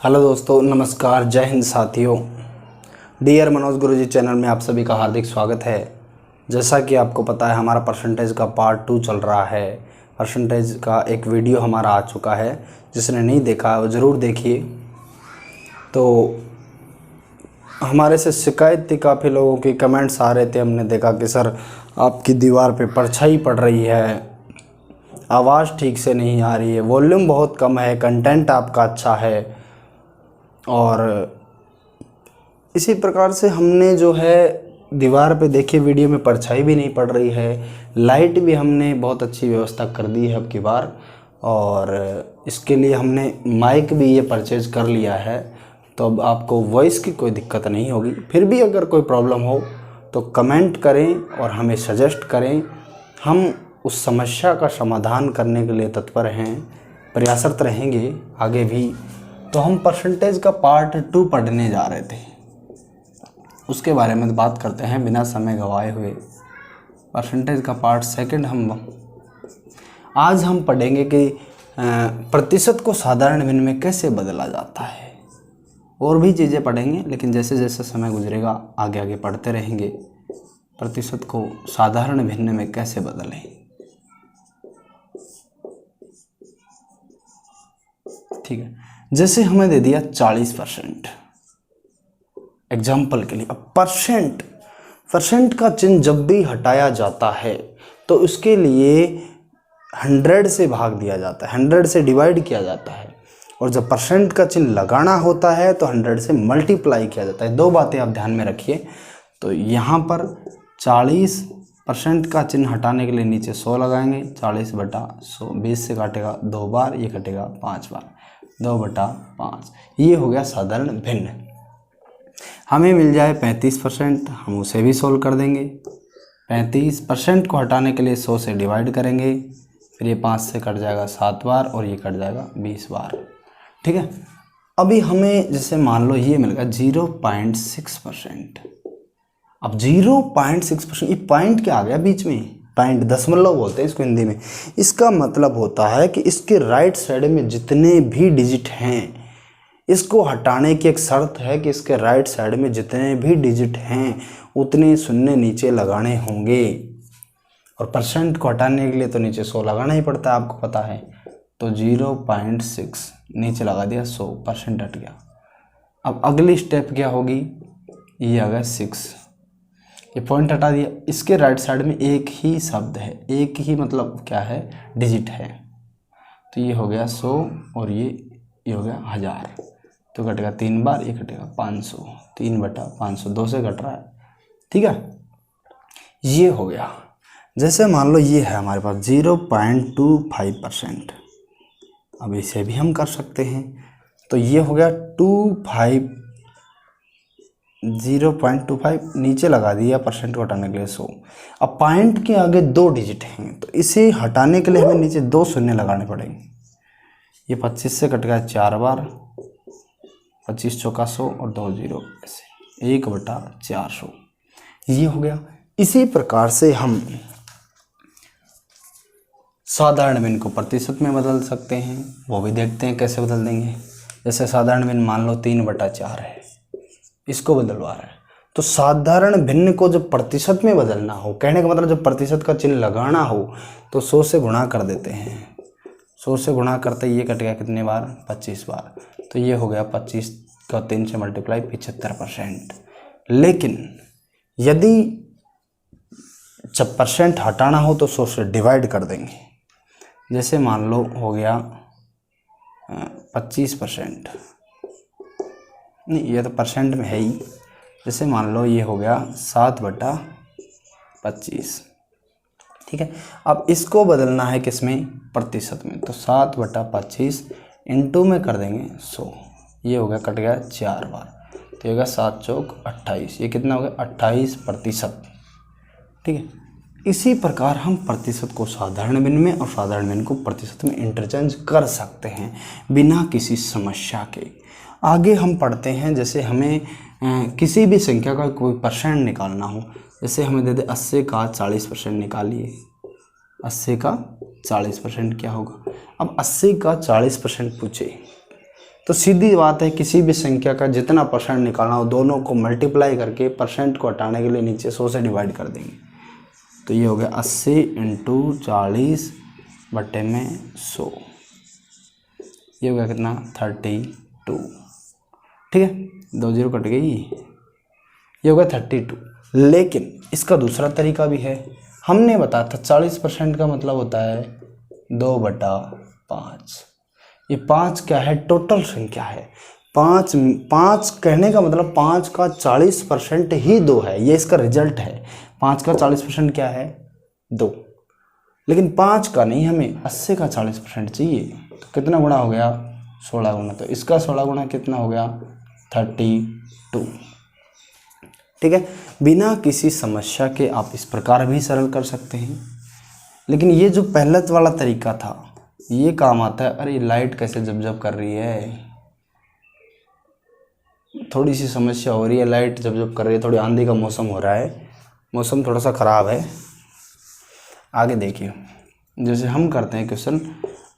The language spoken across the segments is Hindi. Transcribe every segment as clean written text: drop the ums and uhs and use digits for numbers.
हेलो दोस्तों, नमस्कार, जय हिंद साथियों। डियर मनोज गुरुजी चैनल में आप सभी का हार्दिक स्वागत है। जैसा कि आपको पता है, हमारा परसेंटेज का पार्ट 2 चल रहा है। परसेंटेज का एक वीडियो हमारा आ चुका है, जिसने नहीं देखा वो ज़रूर देखिए। तो हमारे से शिकायत थी, काफ़ी लोगों की कमेंट्स आ रहे थे। हमने देखा कि सर आपकी दीवार पे परछाई पड़ रही है, आवाज़ ठीक से नहीं आ रही है, वॉल्यूम बहुत कम है, कंटेंट आपका अच्छा है। और इसी प्रकार से हमने जो है दीवार पे देखिए, वीडियो में परछाई भी नहीं पड़ रही है, लाइट भी हमने बहुत अच्छी व्यवस्था कर दी है अब की बार। और इसके लिए हमने माइक भी ये परचेज कर लिया है, तो अब आपको वॉइस की कोई दिक्कत नहीं होगी। फिर भी अगर कोई प्रॉब्लम हो तो कमेंट करें और हमें सजेस्ट करें, हम उस समस्या का समाधान करने के लिए तत्पर हैं, प्रयासरत रहेंगे आगे भी। तो हम परसेंटेज का पार्ट 2 पढ़ने जा रहे थे, उसके बारे में बात करते हैं बिना समय गंवाए हुए। परसेंटेज का पार्ट 2 आज हम पढ़ेंगे कि प्रतिशत को साधारण भिन्न में कैसे बदला जाता है। और भी चीज़ें पढ़ेंगे, लेकिन जैसे जैसे समय गुजरेगा आगे आगे पढ़ते रहेंगे। प्रतिशत को साधारण भिन्न में कैसे बदलें, ठीक है। जैसे हमें दे दिया 40%, एग्जाम्पल के लिए। अब परसेंट का चिन्ह जब भी हटाया जाता है तो उसके लिए 100 से भाग दिया जाता है, 100 से डिवाइड किया जाता है। और जब परसेंट का चिन्ह लगाना होता है तो 100 से मल्टीप्लाई किया जाता है। दो बातें आप ध्यान में रखिए। तो यहाँ पर 40% का चिन्ह हटाने के लिए नीचे 100 लगाएंगे। 40/100, 20 से काटेगा 2 बार, ये कटेगा 5 बार, 2/5। ये हो गया साधारण भिन्न। हमें मिल जाए 35%, हम उसे भी सोल्व कर देंगे। 35% को हटाने के लिए 100 से डिवाइड करेंगे, फिर ये 5 से कट जाएगा 7 बार और ये कट जाएगा 20 बार, ठीक है। अभी हमें जैसे मान लो ये मिल गया 0.6%। अब 0.6%, ये पॉइंट क्या आ गया बीच में? पॉइंट, दशमलव बोलते हैं इसको हिंदी में। इसका मतलब होता है कि इसके राइट साइड में जितने भी डिजिट हैं, इसको हटाने की एक शर्त है कि इसके राइट साइड में जितने भी डिजिट हैं उतने शून्य नीचे लगाने होंगे। और परसेंट को हटाने के लिए तो नीचे 100 लगाना ही पड़ता है, आपको पता है। तो 0.6 नीचे लगा दिया, 100% हट गया। अब अगली स्टेप क्या होगी? ये आ गया 6, ये पॉइंट हटा दिया। इसके राइट साइड में एक ही शब्द है, एक ही मतलब क्या है, डिजिट है। तो ये हो गया 100 और ये हो गया 1000। तो कटेगा 3 बार, ये कटेगा 500, 3/500, 2 से कट रहा है, ठीक है। ये हो गया। जैसे मान लो ये है हमारे पास 0.25%। अब इसे भी हम कर सकते हैं। तो ये हो गया 0.25, नीचे लगा दिया परसेंट को हटाने के लिए 100। अब पॉइंट के आगे 2 डिजिट हैं, तो इसे हटाने के लिए हमें नीचे 2 शून्य लगाने पड़ेंगे। ये 25 से कट गया 4 बार, 25 चौका 100 और 2 0, ऐसे 1/400। ये हो गया। इसी प्रकार से हम साधारण भिन्न को प्रतिशत में बदल सकते हैं, वो भी देखते हैं कैसे बदल देंगे। जैसे साधारण भिन्न मान लो 3/4 है, इसको बदलवा रहा है। तो साधारण भिन्न को जब प्रतिशत में बदलना हो, कहने का मतलब जब प्रतिशत का चिन्ह लगाना हो, तो 100 से गुणा कर देते हैं। 100 से गुणा करते ये कट गया कितने बार? 25 बार। तो ये हो गया 25 का 3 से मल्टीप्लाई, 75%। लेकिन यदि जब परसेंट हटाना हो तो 100 से डिवाइड कर देंगे। जैसे मान लो हो गया 25%, नहीं ये तो परसेंट में है ही। जैसे मान लो ये हो गया 7/25, ठीक है। अब इसको बदलना है किसमें? प्रतिशत में। तो 7/25 इंटू में कर देंगे 100, ये हो गया, कट गया 4 बार। तो ये होगा 7 चौक 28, ये कितना हो गया? 28%, ठीक है। इसी प्रकार हम प्रतिशत को साधारण भिन्न में और साधारण भिन्न को प्रतिशत में इंटरचेंज कर सकते हैं बिना किसी समस्या के। आगे हम पढ़ते हैं, जैसे हमें किसी भी संख्या का कोई परसेंट निकालना हो। जैसे हमें दे दे 80 का 40% निकालिए। 80 का 40% क्या होगा? अब 80 का 40% पूछे तो तो सीधी बात है, किसी भी संख्या का जितना परसेंट निकालना हो दोनों को मल्टीप्लाई करके परसेंट को हटाने के लिए नीचे 100 से डिवाइड कर देंगे। तो ये हो गया 80 × 40 बटे में 100, ये हो गया कितना 32। ठीक है, 2 0 कट गई, ये हो गया 32। लेकिन इसका दूसरा तरीका भी है। हमने बताया था 40% का मतलब होता है 2/5। ये 5 क्या है, टोटल संख्या है। 5 कहने का मतलब 5 का 40% ही 2 है, ये इसका रिजल्ट है। 5 का 40% क्या है, 2। लेकिन 5 का नहीं, हमें 80 का 40% चाहिए। तो कितना गुणा हो गया, 16 गुणा। तो इसका 16 गुणा कितना हो गया, 32। ठीक है, बिना किसी समस्या के आप इस प्रकार भी सरल कर सकते हैं। लेकिन ये जो पहला वाला तरीका था ये काम आता है। अरे लाइट कैसे जब कर रही है, थोड़ी सी समस्या हो रही है, लाइट जब कर रही है, थोड़ी आंधी का मौसम हो रहा है, मौसम थोड़ा सा ख़राब है। आगे देखिए, जैसे हम करते हैं क्वेश्चन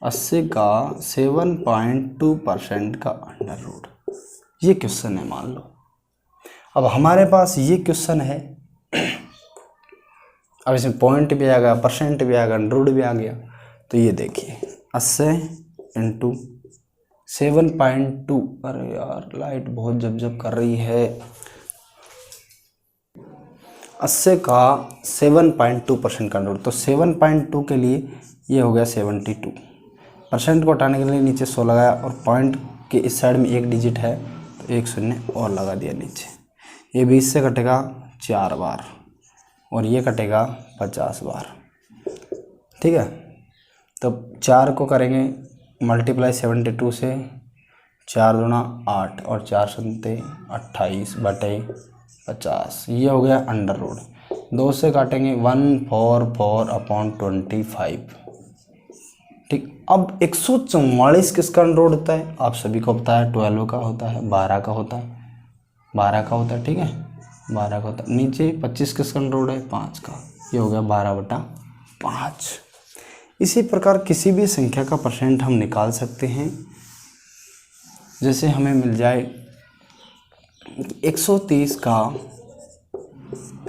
80 का 7.2% का अंडर रूट, ये क्वेश्चन है मान लो। अब हमारे पास ये क्वेश्चन है, अब इसमें पॉइंट भी आ गया, परसेंट भी आ गया, अंडर रूट भी आ गया। तो ये देखिए 80 × 7.2, अरे यार लाइट बहुत जब कर रही है। 80 का 7.2% का अंडर रूट, तो 7.2 के लिए ये हो गया 72। परसेंट को हटाने के लिए नीचे 100 लगाया और पॉइंट के इस साइड में एक डिजिट है तो 1 0 और लगा दिया नीचे। ये 20 से कटेगा 4 बार और ये कटेगा 50 बार। ठीक है, तो 4 को करेंगे मल्टीप्लाई 72 से, 4 दूना 8 और 4 सत्ते 28 बटे 50, ये हो गया अंडर रूट। 2 से काटेंगे 144/25। ठीक, अब 144 किसका अंडर रूट होता है, आप सभी को पता है 12 का होता है, 12 का होता है, 12 का होता है। ठीक है, 12 का होता है। नीचे 25 किसका अंडर रूट है, 5 का, ये हो गया 12/5। इसी प्रकार किसी भी संख्या का परसेंट हम निकाल सकते हैं। जैसे हमें मिल जाए 130 का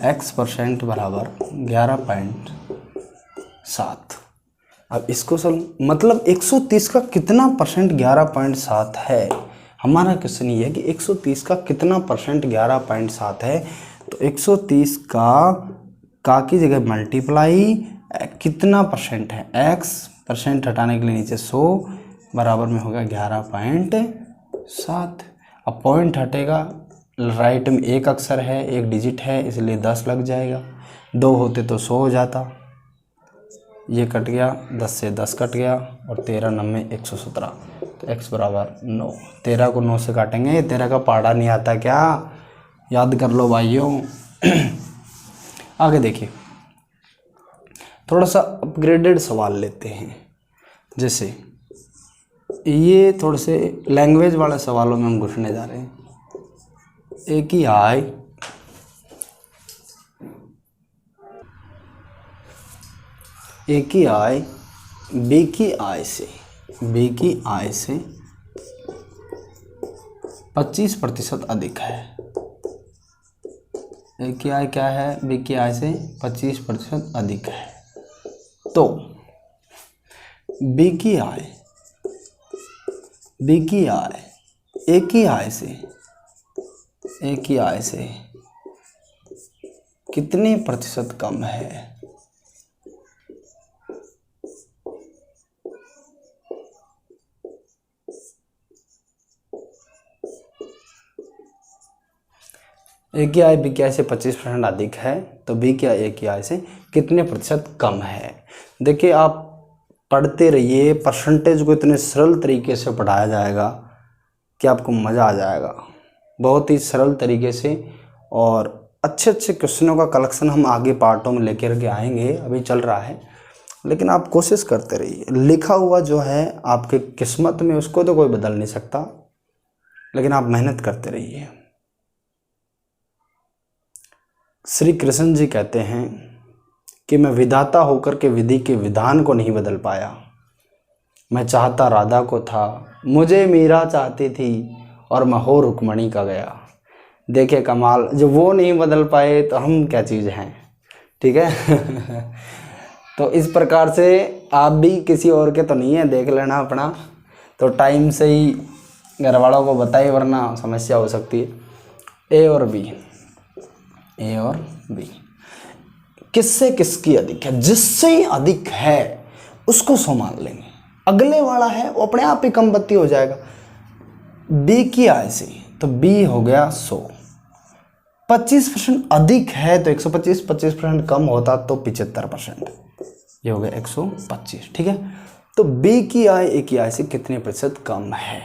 x% बराबर 11.7। अब इसको मतलब 130 का कितना परसेंट 11.7 है। हमारा क्वेश्चन ये है कि 130 का कितना परसेंट 11.7 है। तो 130 का की जगह मल्टीप्लाई कितना परसेंट है, x परसेंट हटाने के लिए नीचे 100 बराबर में होगा 11.7। अब पॉइंट हटेगा, राइट में एक अक्षर है, एक डिजिट है, इसलिए 10 लग जाएगा। 2 होते तो 100 हो जाता, ये कट गया, 10 से 10 कट गया और 13 9 117। तो x बराबर 9। 13 को 9 से काटेंगे, 13 का पहाड़ा नहीं आता क्या, याद कर लो भाइयों। आगे देखिए, थोड़ा सा अपग्रेडेड सवाल लेते हैं। जैसे ये थोड़े से लैंग्वेज वाले सवालों में हम घुसने जा रहे हैं। ए की आई बी की आई से 25% अधिक है। ए की आई क्या है, बी की आई से 25% अधिक है। तो बी की आई ए की आई से कितने प्रतिशत कम है। ए की आई बी की आई से 25% अधिक है, तो बी की आई ए की आई से कितने प्रतिशत कम है। देखिए, आप पढ़ते रहिए, परसेंटेज को इतने सरल तरीके से पढ़ाया जाएगा कि आपको मज़ा आ जाएगा, बहुत ही सरल तरीके से। और अच्छे क्वेश्चनों का कलेक्शन हम आगे पार्टों में लेकर के आएंगे, अभी चल रहा है, लेकिन आप कोशिश करते रहिए। लिखा हुआ जो है आपके किस्मत में, उसको तो कोई बदल नहीं सकता, लेकिन आप मेहनत करते रहिए। श्री कृष्ण जी कहते हैं कि मैं विधाता होकर के विधि के विधान को नहीं बदल पाया, मैं चाहता राधा को था मुझे मीरा चाहती थी और मैं हो रुक्मणी का गया। देखे कमाल, जो वो नहीं बदल पाए तो हम क्या चीज़ हैं। ठीक है। तो इस प्रकार से आप भी किसी और के तो नहीं है, देख लेना अपना। तो टाइम से ही घर वालों को बताइए, वरना समस्या हो सकती है। ए और बी, ए और बी किससे किसकी अधिक है? जिससे अधिक है उसको 100 मान लेंगे, अगले वाला है वो अपने आप ही कम बत्ती हो जाएगा। बी की आय से, तो बी हो गया 100। 25% अधिक है तो 125, 25% कम होता तो 75%, ये हो गया 125। ठीक है, तो बी की आय ए की आय से कितने प्रतिशत कम है?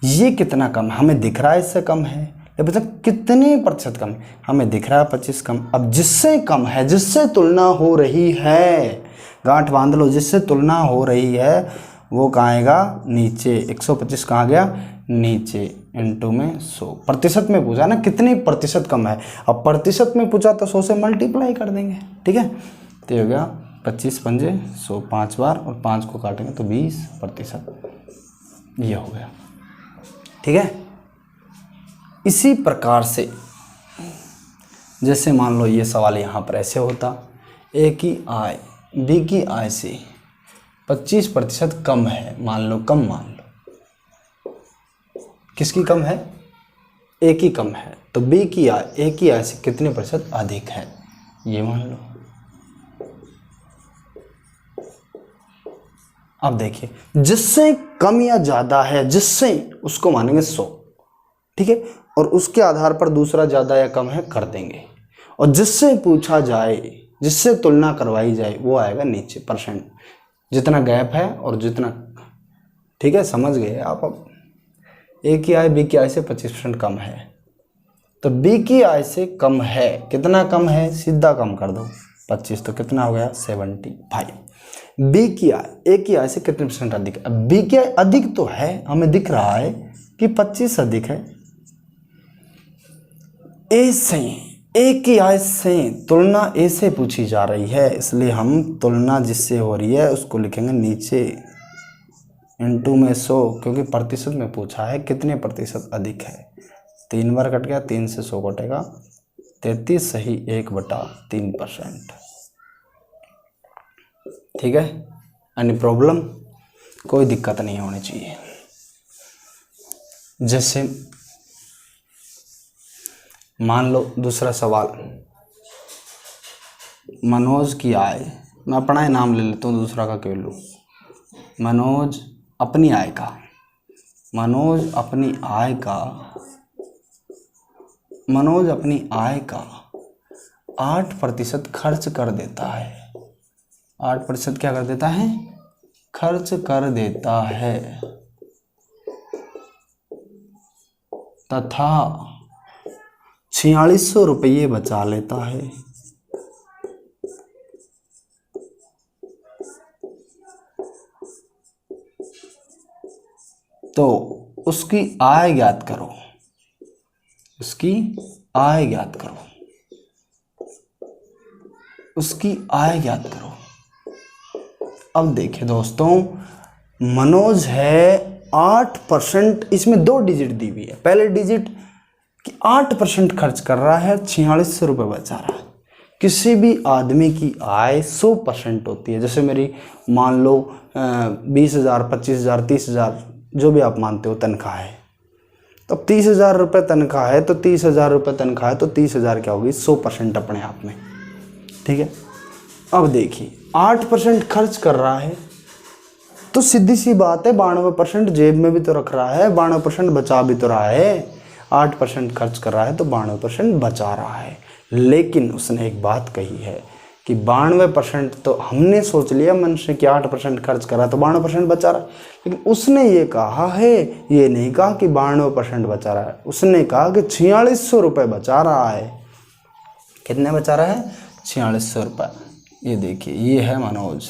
ये कितना कम है हमें दिख रहा है, इससे कम है, ये बता कितने प्रतिशत कम है हमें दिख रहा है 25 कम। अब जिससे कम है, जिससे तुलना हो रही है, गांठ बांध लो, जिससे तुलना हो रही है वो कहाँ आएगा? नीचे। 125 कहाँ गया? नीचे, इनटू में 100। प्रतिशत में पूछा ना कितने प्रतिशत कम है, अब प्रतिशत में पूछा तो 100 से मल्टीप्लाई कर देंगे। ठीक है, तो ये हो गया 25 पंजे 100, 5 बार, और 5 को काटेंगे तो 20%, ये हो गया। ठीक है, इसी प्रकार से जैसे मान लो ये सवाल यहाँ पर ऐसे होता, ए की आय बी की आय से 25% कम है, मान लो, कम मान लो। किसकी कम है? ए की कम है, तो बी की आय ए की आय से कितने प्रतिशत अधिक है, ये मान लो। अब देखिए, जिससे कम या ज़्यादा है, जिससे, उसको मानेंगे 100। ठीक है, और उसके आधार पर दूसरा ज़्यादा या कम है कर देंगे, और जिससे पूछा जाए, जिससे तुलना करवाई जाए, वो आएगा नीचे परसेंट, जितना गैप है और जितना। ठीक है, समझ गए आप। अब ए की आय बी की आय से 25% कम है, तो बी की आय से कम है, कितना कम है? सीधा कम कर दो 25, तो कितना हो गया? 75। बी की आय ए की आय से कितने % अधिक है? बी की आय अधिक तो है, हमें दिख रहा है कि 25 अधिक है। ए से, ए की आय से तुलना ए से पूछी जा रही है, इसलिए हम तुलना जिससे हो रही है उसको लिखेंगे नीचे, इनटू में 100, क्योंकि प्रतिशत में पूछा है कितने प्रतिशत अधिक है। 3 बार कट गया, 3 से 100 कटेगा, 33 सही 1/3%। ठीक है, यानी प्रॉब्लम कोई दिक्कत नहीं होनी चाहिए। जैसे मान लो दूसरा सवाल, मनोज की आय, मैं अपना ही नाम ले लेता हूँ, दूसरा का क्यों लूँ? मनोज अपनी आय का, मनोज अपनी आय का, मनोज अपनी आय का 8% खर्च कर देता है। 8% क्या कर देता है? खर्च कर देता है, तथा 4600 रुपये बचा लेता है। तो उसकी आय ज्ञात करो, उसकी आय ज्ञात करो, उसकी आय ज्ञात करो। अब देखिए दोस्तों, मनोज है 8%, इसमें 2 डिजिट दी हुई है। पहले डिजिट कि 8% खर्च कर रहा है, 4600 रुपये बचा रहा है। किसी भी आदमी की आय 100% होती है। जैसे मेरी मान लो 20,000, 25,000, 30,000, जो भी आप मानते हो तनख्वाह है, तो 30,000 रुपये तनख्वाह है, तो 30,000 रुपये तनख्वाह है, तो 30,000 क्या होगी? 100% अपने आप में। ठीक है, अब देखिए 8% खर्च कर रहा है, तो सीधी सी बात है 92% जेब में भी तो रख रहा है, 92% बचा भी तो रहा है। 8% खर्च कर रहा है तो 92% बचा रहा है। लेकिन उसने एक बात कही है कि 92%, तो हमने सोच लिया मन से कि 8% खर्च करा तो 92% बचा रहा है, लेकिन उसने ये कहा है, ये नहीं कहा कि 92% बचा रहा है, उसने कहा कि 4600 रुपये बचा रहा है। कितने बचा रहा है? 4600 रुपये। ये देखिए, ये है मनोज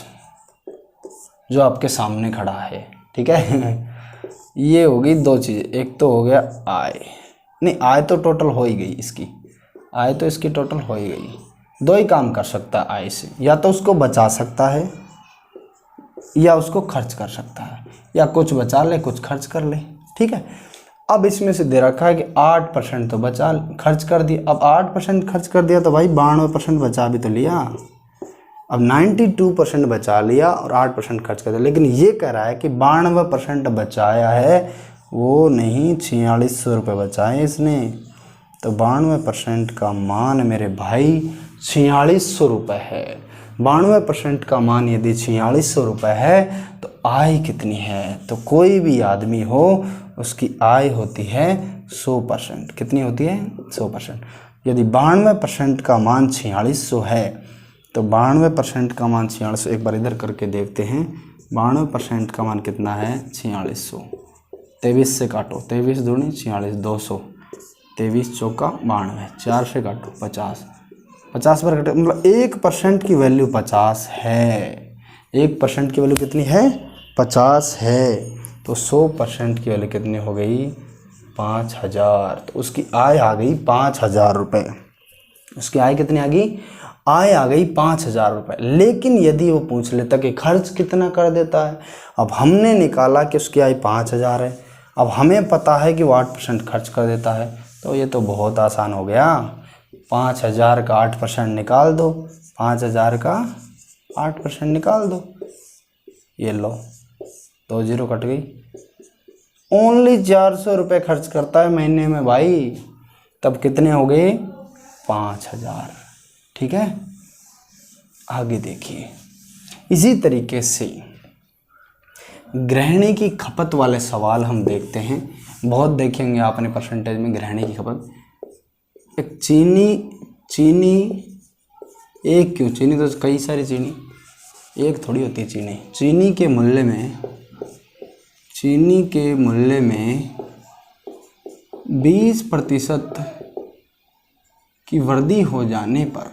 जो आपके सामने खड़ा है। ठीक है, ये होगी 2 चीज़ें, एक तो हो गया आय, नहीं आय तो टोटल हो ही गई इसकी, आय तो इसकी टोटल हो ही गई। 2 ही काम कर सकता है आय से, या तो उसको बचा सकता है, या उसको खर्च कर सकता है, या कुछ बचा ले कुछ खर्च कर ले। ठीक है, अब इसमें से दे रखा है कि 8% तो बचा खर्च कर दिया। अब 8% खर्च कर दिया तो भाई 92% बचा भी तो लिया। अब 92% बचा लिया और 8% खर्च कर दिया, लेकिन ये कह रहा है कि 92% बचाया है, वो नहीं 4600 रुपये बचाए इसने। तो 92% का मान मेरे भाई 4600 रुपये है। 92% का मान यदि 4600 रुपये है तो आय कितनी है? तो कोई भी आदमी हो उसकी आय होती है 100%। कितनी होती है? 100%। यदि 92% का मान 4600 है तो 92% का मान 4600, एक बार इधर करके देखते हैं। 92% का मान कितना है? 4600। 23 से काटो, 23 दूनी 46, 200, 23 चौका 92, 4 से काटो 50, 50 पर कटे, मतलब 1% की वैल्यू 50 है। 1% की वैल्यू कितनी है? 50 है। तो 100% की वैल्यू कितनी हो गई? 5000। तो उसकी आय आ गई 5000 रुपये। उसकी आय कितनी आ गई? आय आ गई 5000 रुपये। लेकिन यदि वो पूछ लेता कि खर्च कितना कर देता है, अब हमने निकाला कि उसकी आय 5000 है, अब हमें पता है कि वो 8% खर्च कर देता है, तो ये तो बहुत आसान हो गया। 5000 का 8% निकाल दो, 5000 का 8% निकाल दो, ये लो 2 जीरो कट गई। ओनली 400 रुपये खर्च करता है महीने में भाई, तब कितने हो गए? 5000। ठीक है, आगे देखिए। इसी तरीके से गृहिणी की खपत वाले सवाल हम देखते हैं, बहुत देखेंगे आपने परसेंटेज में गृहिणी की खपत। एक चीनी एक क्यों, चीनी तो कई सारी चीनी, एक थोड़ी होती है चीनी। चीनी के मूल्य में 20% की वृद्धि हो जाने पर,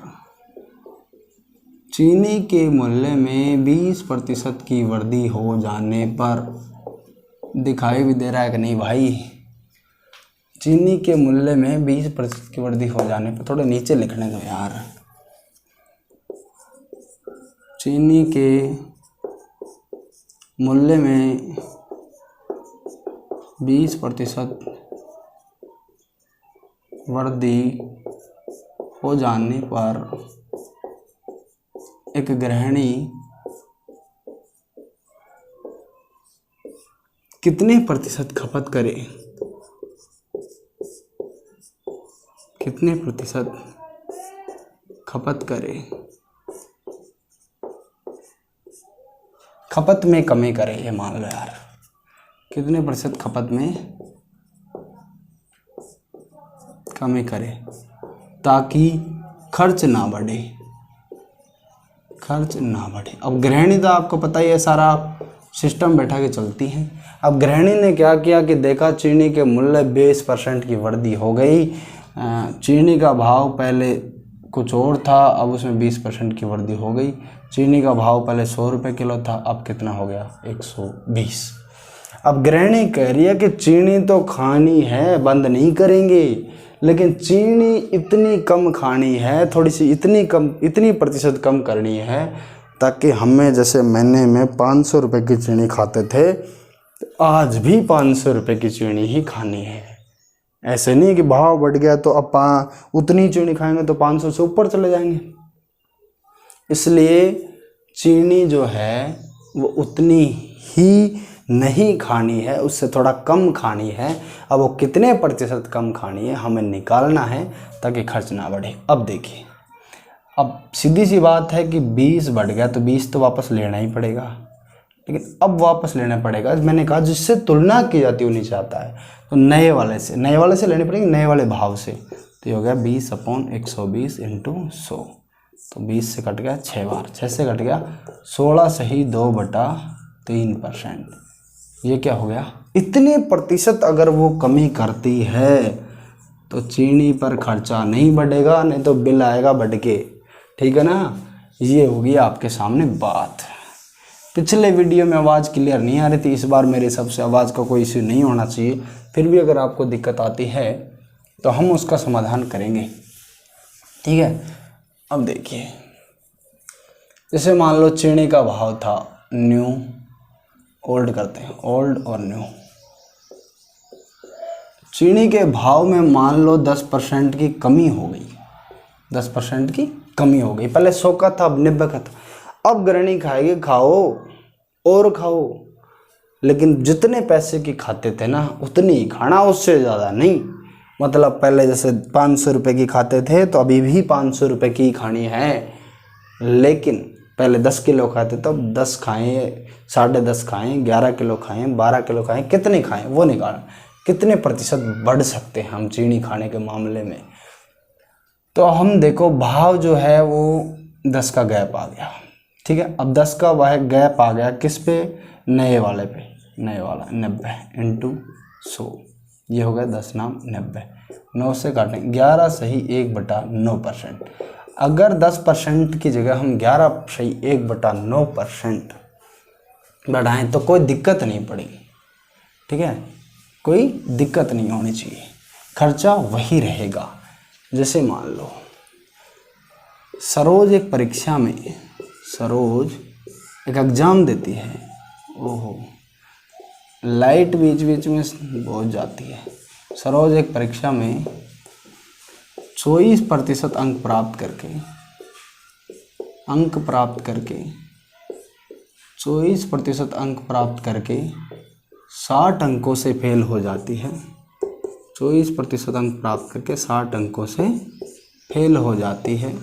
चीनी के मूल्य में 20% की वृद्धि हो जाने पर, दिखाई भी दे रहा है कि नहीं भाई? चीनी के मूल्य में 20% की वृद्धि हो जाने पर, थोड़े नीचे लिखने दो यार। चीनी के मूल्य में 20% वृद्धि हो जाने पर एक गृहिणी कितने प्रतिशत खपत करे? कितने प्रतिशत खपत करे? खपत में कमी करे, ये मान लो यार। कितने प्रतिशत खपत में कमी करे ताकि खर्च ना बढ़े, खर्च ना बढ़े। अब गृहिणी तो आपको पता ही है, सारा सिस्टम बैठा के चलती हैं। अब गृहिणी ने क्या किया कि देखा चीनी के मूल्य 20% की वृद्धि हो गई। चीनी का भाव पहले कुछ और था, अब उसमें 20% की वृद्धि हो गई। चीनी का भाव पहले 100 रुपये किलो था, अब कितना हो गया? 120। अब गृहिणी कह रही है कि चीनी तो खानी है, बंद नहीं करेंगे, लेकिन चीनी इतनी कम खानी है, थोड़ी सी इतनी प्रतिशत कम करनी है ताकि हमें, जैसे महीने में 500 रुपये की चीनी खाते थे, आज भी 500 रुपये की चीनी ही खानी है। ऐसे नहीं कि भाव बढ़ गया तो अब उतनी चीनी खाएंगे तो 500 से ऊपर चले जाएंगे। इसलिए चीनी जो है वो उतनी ही नहीं खानी है, उससे थोड़ा कम खानी है। अब वो कितने प्रतिशत कम खानी है हमें निकालना है ताकि खर्च ना बढ़े। अब देखिए, अब सीधी सी बात है कि 20 बढ़ गया तो 20 तो वापस लेना ही पड़ेगा, लेकिन अब वापस लेना पड़ेगा। मैंने कहा जिससे तुलना की जाती है वो नीचे आता है, तो नए वाले से लेने पड़ेंगे, नए वाले भाव से। तो ये हो गया 20/120 × 100, तो 20 से कट गया 6 बार, 6 से कट गया 16 सही 2/3%। ये क्या हो गया? इतने प्रतिशत अगर वो कमी करती है तो चीनी पर खर्चा नहीं बढ़ेगा, नहीं तो बिल आएगा बढ़ के। ठीक है ना? ये होगी आपके सामने बात। पिछले वीडियो में आवाज़ क्लियर नहीं आ रही थी, इस बार मेरे हिसाब से आवाज़ का कोई इश्यू नहीं होना चाहिए। फिर भी अगर आपको दिक्कत आती है तो हम उसका समाधान करेंगे। ठीक है, अब देखिए, जैसे मान लो चीनी का भाव था न्यू, ओल्ड करते हैं, ओल्ड और न्यू। चीनी के भाव में मान लो 10% की कमी हो गई, 10% की कमी हो गई। पहले 100 का था, अब 90 का था। अब गृहिणी खाएगी, खाओ और खाओ, लेकिन जितने पैसे की खाते थे ना उतनी ही खाना, उससे ज़्यादा नहीं। मतलब पहले जैसे 500 रुपये की खाते थे तो अभी भी 500 रुपये की ही खानी है, लेकिन पहले 10 किलो खाते तो अब 10 खाएँ, 10.5 खाएँ, 11 किलो खाएँ, 12 किलो खाएँ, कितने खाएँ वो निकाल, कितने प्रतिशत बढ़ सकते हैं हम चीनी खाने के मामले में। तो हम देखो भाव जो है वो 10 का गैप आ गया, ठीक है। अब 10 का वह गैप आ गया किस पे, नए वाले पे, नए वाला 90 इंटू 100, ये हो गया 10 नाम 90, 9 से काटें 11 सही 1/9%। अगर 10% की जगह हम 11 सही 1/9% बढ़ाएं तो कोई दिक्कत नहीं पड़ेगी, ठीक है, कोई दिक्कत नहीं होनी चाहिए, खर्चा वही रहेगा। जैसे मान लो सरोज एक परीक्षा में, सरोज एक एग्ज़ाम देती है, ओहो लाइट बीच बीच में बहुत जाती है। सरोज एक परीक्षा में 24% अंक प्राप्त करके 24% अंक प्राप्त करके 60 अंकों से फेल हो जाती है। 24% अंक प्राप्त करके 60 अंकों से फेल हो जाती है।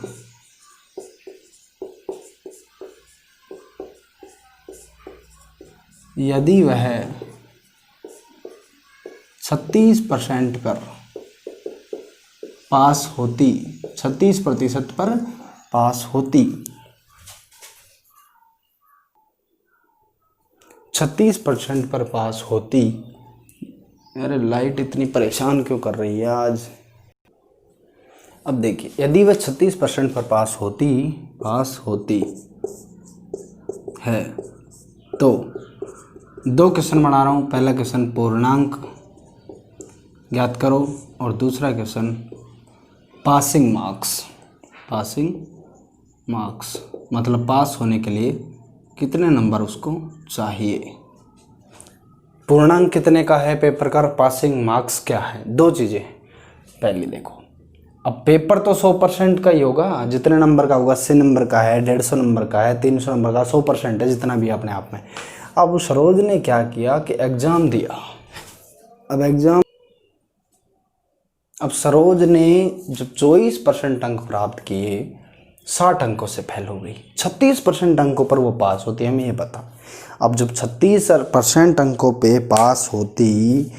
यदि वह 36% पर पास होती, 36% पर पास होती, 36% पर पास होती। अरे लाइट इतनी परेशान क्यों कर रही है आज। अब देखिए, यदि वह 36% पर पास होती है तो दो क्वेश्चन बना रहा हूँ। पहला क्वेश्चन पूर्णांक ज्ञात करो और दूसरा क्वेश्चन पासिंग मार्क्स मतलब पास होने के लिए कितने नंबर उसको चाहिए। पूर्णांक कितने का है पेपर का, पासिंग मार्क्स क्या है, दो चीज़ें। पहले देखो, अब पेपर तो 100% का ही होगा, जितने नंबर का होगा, 80 नंबर का है, 150 नंबर का है, 300 नंबर का, 100% है जितना भी अपने आप में। अब उस सरोज ने क्या किया कि एग्ज़ाम दिया। अब सरोज ने जब 24% अंक प्राप्त किए, 60 अंकों से फेल हो गई। 36% अंकों पर वो पास होती है, हमें ये पता। अब जब 36% अंकों पे पास होती,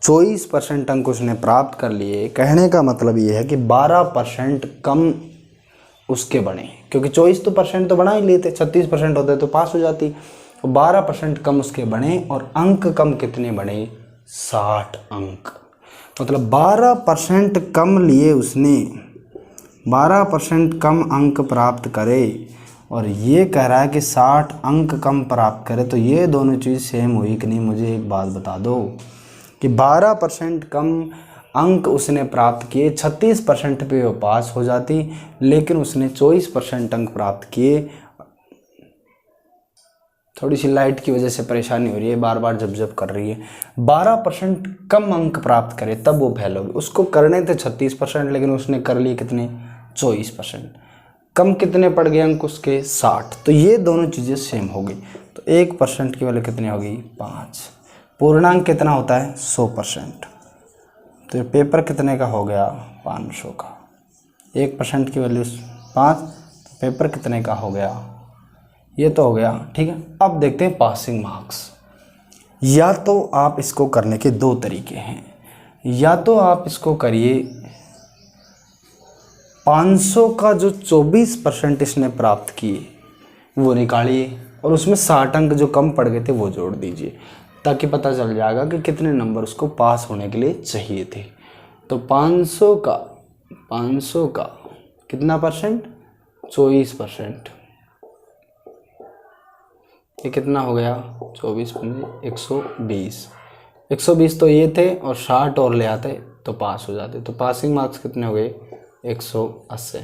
24% अंक उसने प्राप्त कर लिए, कहने का मतलब ये है कि 12% कम उसके बने, क्योंकि 24% तो बना ही लेते, 36% होते तो पास हो जाती। 12% कम उसके बने और अंक कम कितने बने, 60 अंक। मतलब 12% कम लिए उसने, 12% कम अंक प्राप्त करे, और ये कह रहा है कि 60 अंक कम प्राप्त करे। तो ये दोनों चीज़ सेम हुई कि नहीं, मुझे एक बात बता दो कि 12% कम अंक उसने प्राप्त किए, 36% पे वो पास हो जाती, लेकिन उसने 24% अंक प्राप्त किए। थोड़ी सी लाइट की वजह से परेशानी हो रही है, बार बार जब कर रही है। 12% कम अंक प्राप्त करे तब वो फेल होगी। उसको करने थे 36%, लेकिन उसने कर लिए कितने, 24%। कम कितने पड़ गए अंक उसके, 60। तो ये दोनों चीज़ें सेम हो गई। तो 1% की वैल्यू कितनी होगी, 5। पूर्णांक कितना होता है, 100%। तो पेपर कितने का हो गया, 500 का। 1% की वैल्यू 5, तो पेपर कितने का हो गया, ये तो हो गया, ठीक है। अब देखते हैं पासिंग मार्क्स। या तो आप इसको करने के दो तरीके हैं, या तो आप इसको करिए 500 का जो 24% इसने प्राप्त किए वो निकालिए, और उसमें 60 अंक जो कम पड़ गए थे वो जोड़ दीजिए, ताकि पता चल जाएगा कि कितने नंबर उसको पास होने के लिए चाहिए थे। तो 500 का कितना परसेंट, 24%, ये कितना हो गया, 24 × 120। 120 तो ये थे, और 60 और ले आते तो पास हो जाते। तो पासिंग मार्क्स कितने हो गए, 180।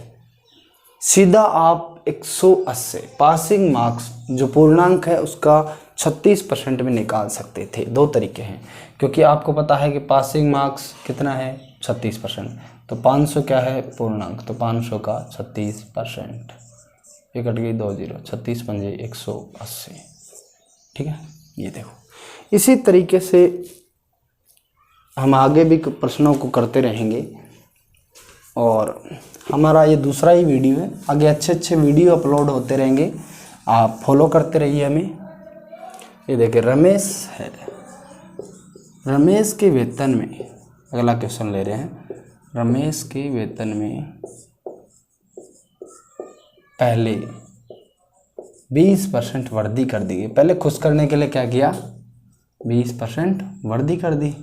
सीधा आप 180 पासिंग मार्क्स जो पूर्णांक है उसका 36% में निकाल सकते थे। दो तरीके हैं, क्योंकि आपको पता है कि पासिंग मार्क्स कितना है 36%, तो 500 क्या है पूर्णांक, तो 500 का 36%, ये कट गई 2 0, 36 पंजे 180। ठीक है, ये देखो इसी तरीके से हम आगे भी प्रश्नों को करते रहेंगे और हमारा ये दूसरा ही वीडियो है। आगे अच्छे अच्छे वीडियो अपलोड होते रहेंगे, आप फॉलो करते रहिए हमें। ये देखिए रमेश है, रमेश के वेतन में, अगला क्वेश्चन ले रहे हैं। रमेश के वेतन में पहले 20% वृद्धि कर दी गई। पहले खुश करने के लिए क्या किया, 20% वृद्धि कर दी,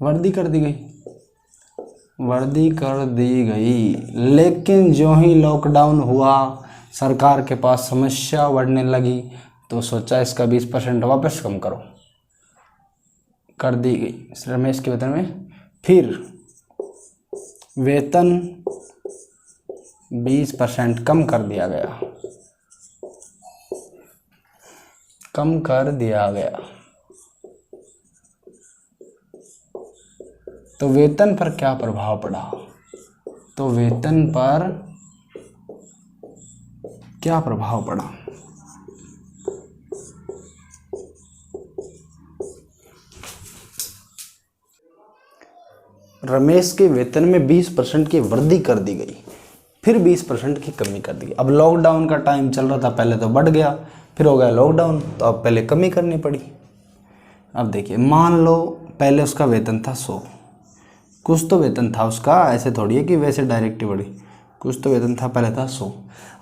वृद्धि कर दी गई, वृद्धि कर दी गई। लेकिन जो ही लॉकडाउन हुआ, सरकार के पास समस्या बढ़ने लगी, तो सोचा इसका 20% वापस कम करो, कर दी गई रमेश के वेतन में। फिर वेतन 20% कम कर दिया गया, कम कर दिया गया। तो वेतन पर क्या प्रभाव पड़ा, तो वेतन पर क्या प्रभाव पड़ा, रमेश के वेतन में 20% की वृद्धि कर दी गई, फिर 20% की कमी कर दी गई। अब लॉकडाउन का टाइम चल रहा था, पहले तो बढ़ गया, फिर हो गया लॉकडाउन, तो अब पहले कमी करनी पड़ी। अब देखिए मान लो पहले उसका वेतन था 100, कुछ तो वेतन था उसका, ऐसे थोड़ी है कि वैसे डायरेक्ट बढ़ी, कुछ तो वेतन था, पहले था 100।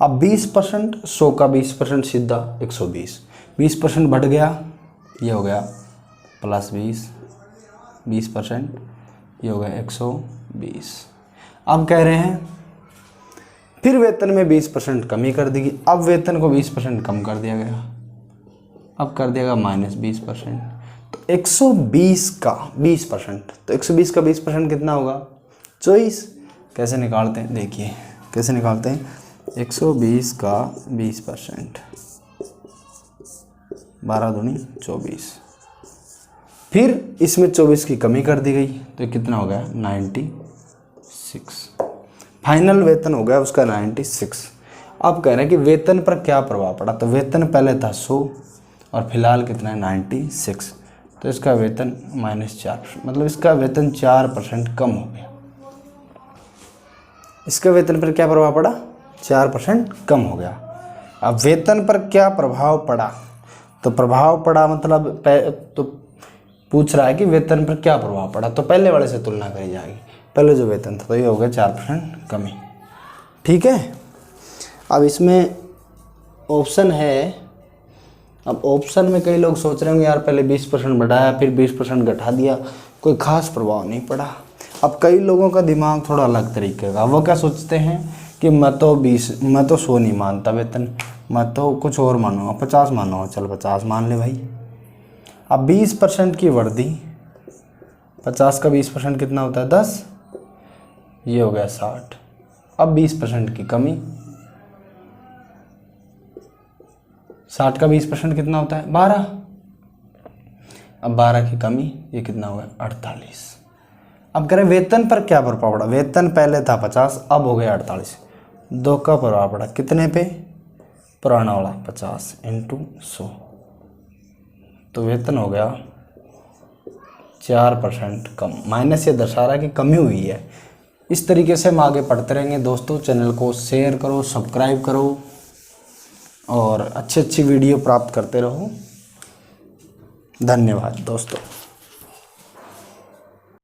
अब 20%, 100 का 20% सीधा 120, 20% बढ़ गया, ये हो गया +20, 20% ये हो गया 120। अब कह रहे हैं फिर वेतन में 20% कमी कर दी गई। अब वेतन को 20% कम कर दिया गया, अब कर दिया गया -20%, तो 120 का 20%, तो 120 का 20% कितना होगा 24। कैसे निकालते हैं, देखिए कैसे निकालते हैं, 120 का 20%, 12 दूनी 24, फिर इसमें 24 की कमी कर दी गई, तो कितना हो गया 96, फाइनल वेतन हो गया उसका 96। अब कह रहे हैं कि वेतन पर क्या प्रभाव पड़ा, तो वेतन पहले था 100 और फिलहाल कितना है 96, तो इसका वेतन -4%, मतलब इसका वेतन 4% कम हो गया। इसके वेतन पर क्या प्रभाव पड़ा, 4% कम हो गया। अब वेतन पर क्या प्रभाव पड़ा, तो प्रभाव पड़ा मतलब तो पूछ रहा है कि वेतन पर क्या प्रभाव पड़ा, तो पहले वाले से तुलना करी जाएगी। पहले जो वेतन था तो ये हो गया 4% कमी। ठीक है, अब इसमें ऑप्शन है। अब ऑप्शन में कई लोग सोच रहे होंगे यार पहले 20% बढ़ाया फिर 20% घटा दिया, कोई खास प्रभाव नहीं पड़ा। अब कई लोगों का दिमाग थोड़ा अलग तरीके का, वो क्या सोचते हैं कि मैं तो 100 नहीं मानता वेतन, मैं तो कुछ और मानूंगा, 50 मानूंगा, चल 50 मान ले भाई। अब 20% की वृद्धि, 50 का 20% कितना होता है 10, ये हो गया 60। अब 20% की कमी, 60 का 20% कितना होता है 12, अब 12 की कमी, ये कितना हो गया 48। अब कह रहे वेतन पर क्या प्रभाव पड़ा, वेतन पहले था 50 अब हो गया 48, 2 का प्रभाव पड़ा कितने पे, पुराना वाला 50 × 100, तो वेतन हो गया 4% कम। माइनस ये दर्शा रहा है कि कमी हुई है। इस तरीके से हम आगे पढ़ते रहेंगे दोस्तों। चैनल को शेयर करो, सब्सक्राइब करो और अच्छी अच्छी वीडियो प्राप्त करते रहो। धन्यवाद दोस्तों।